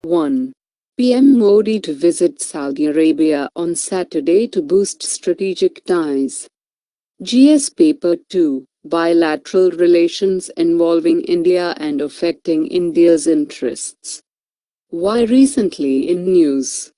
1. PM Modi to visit Saudi Arabia on Saturday to boost strategic ties. GS Paper 2. Bilateral relations involving India and affecting India's interests. Why recently in news?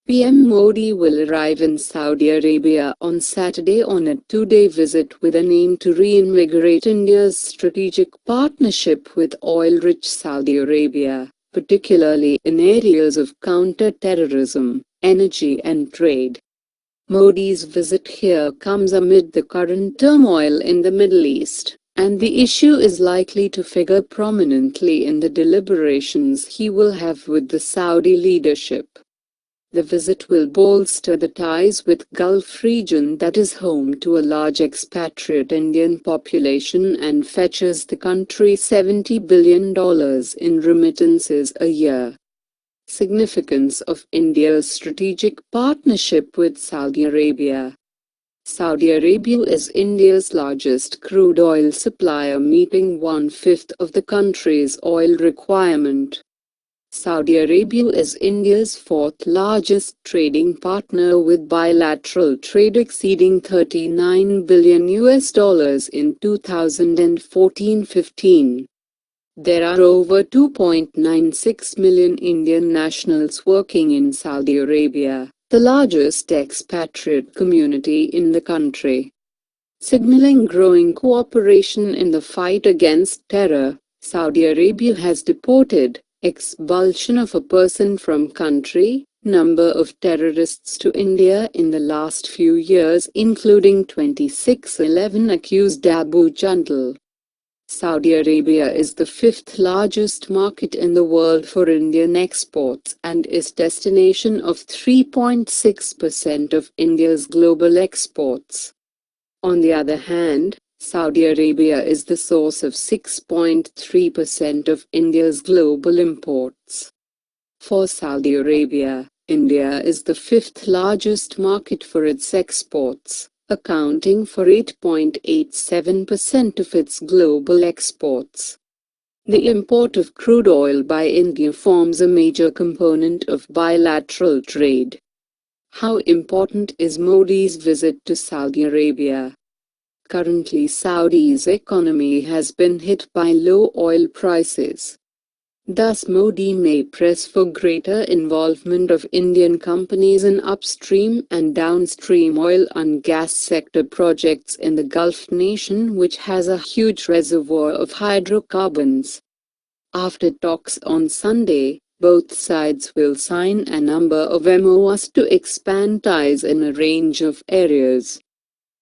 PM Modi will arrive in Saudi Arabia on Saturday on a two-day visit with an aim to reinvigorate India's strategic partnership with oil-rich Saudi Arabia, particularly in areas of counter-terrorism, energy and trade. Modi's visit here comes amid the current turmoil in the Middle East, and the issue is likely to figure prominently in the deliberations he will have with the Saudi leadership. The visit will bolster the ties with Gulf region that is home to a large expatriate Indian population and fetches the country $70 billion in remittances a year. Significance of India's strategic partnership with Saudi Arabia. Saudi Arabia is India's largest crude oil supplier, meeting 1/5 of the country's oil requirement. Saudi Arabia is India's fourth largest trading partner, with bilateral trade exceeding $39 billion in 2014-15. There are over 2.96 million Indian nationals working in Saudi Arabia, the largest expatriate community in the country. Signaling growing cooperation in the fight against terror, Saudi Arabia has deported expulsion of a person from country, number of terrorists to India in the last few years, including 2611 accused Abu Jandal. Saudi Arabia is the fifth largest market in the world for Indian exports and is destination of 3.6% of India's global exports. On the other hand, Saudi Arabia is the source of 6.3% of India's global imports. For Saudi Arabia, India is the fifth largest market for its exports, accounting for 8.87% of its global exports. The import of crude oil by India forms a major component of bilateral trade. How important is Modi's visit to Saudi Arabia? Currently, Saudi's economy has been hit by low oil prices. Thus, Modi may press for greater involvement of Indian companies in upstream and downstream oil and gas sector projects in the Gulf nation, which has a huge reservoir of hydrocarbons. After talks on Sunday, both sides will sign a number of MOUs to expand ties in a range of areas.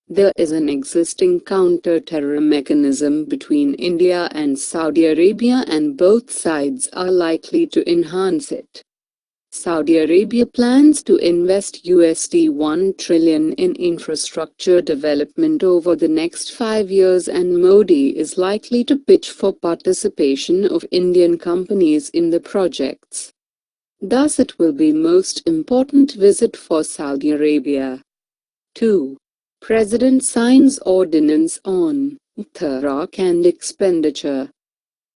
There is an existing counter-terror mechanism between India and Saudi Arabia, and both sides are likely to enhance it. Saudi Arabia plans to invest $1 trillion in infrastructure development over the next 5 years, and Modi is likely to pitch for participation of Indian companies in the projects. Thus, it will be most important visit for Saudi Arabia. 2. President signs ordinance on Uttarakhand expenditure.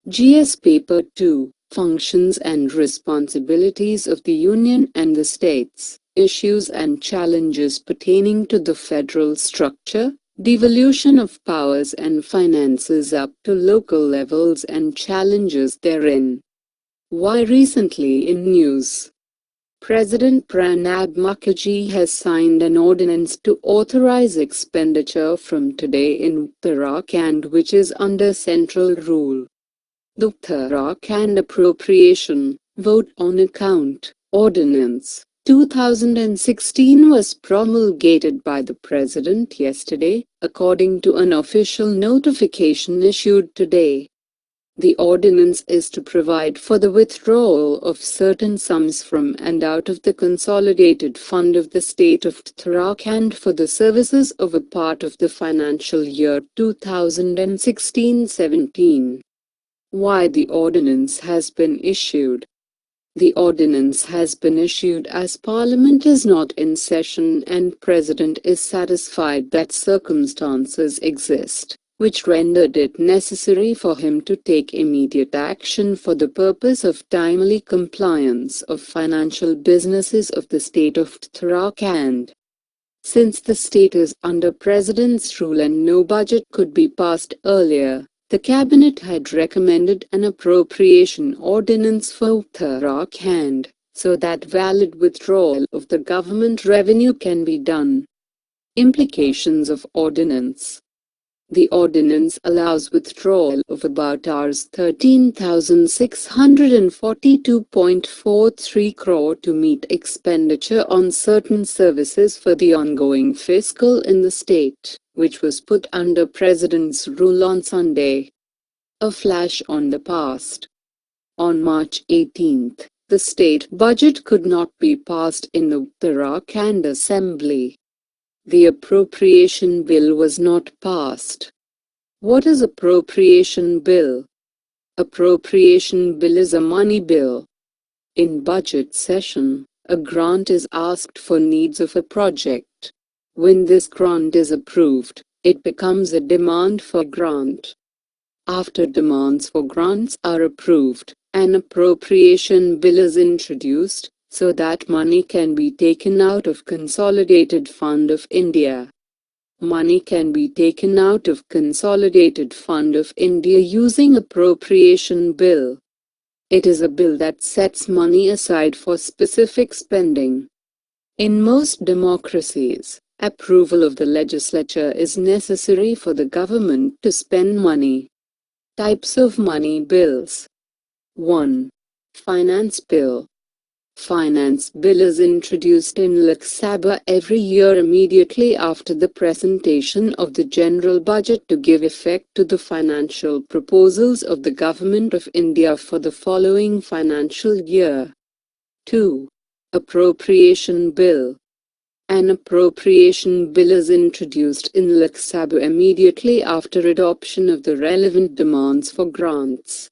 GS Paper 2. Functions and responsibilities of the Union and the states, issues and challenges pertaining to the federal structure, devolution of powers and finances up to local levels and challenges therein. Why recently in news? President Pranab Mukherjee has signed an ordinance to authorize expenditure from today in Uttarakhand, which is under central rule. The Uttarakhand Appropriation, Vote on Account, Ordinance, 2016 was promulgated by the President yesterday, according to an official notification issued today. The ordinance is to provide for the withdrawal of certain sums from and out of the consolidated fund of the state of Uttarakhand for the services of a part of the financial year 2016-17. Why the ordinance has been issued? The ordinance has been issued as Parliament is not in session and President is satisfied that circumstances exist which rendered it necessary for him to take immediate action for the purpose of timely compliance of financial businesses of the state of Uttarakhand. Since the state is under President's rule and no budget could be passed earlier, the cabinet had recommended an appropriation ordinance for Uttarakhand, so that valid withdrawal of the government revenue can be done. Implications of ordinance. The ordinance allows withdrawal of about Rs 13,642.43 crore to meet expenditure on certain services for the ongoing fiscal in the state, which was put under President's rule on Sunday. A flash on the past. On March 18, the state budget could not be passed in the Uttarakhand Assembly. The Appropriation Bill was not passed. What is Appropriation Bill? Appropriation Bill is a money bill. In budget session, a grant is asked for needs of a project. When this grant is approved, it becomes a demand for grant. After demands for grants are approved, an appropriation bill is introduced, so that money can be taken out of Consolidated Fund of India. Money can be taken out of Consolidated Fund of India using Appropriation Bill. It is a bill that sets money aside for specific spending. In most democracies, approval of the legislature is necessary for the government to spend money. Types of money bills. 1. Finance Bill. Finance Bill is introduced in Lok Sabha every year immediately after the presentation of the general budget to give effect to the financial proposals of the Government of India for the following financial year. 2. Appropriation Bill. An appropriation bill is introduced in Lok Sabha immediately after adoption of the relevant demands for grants.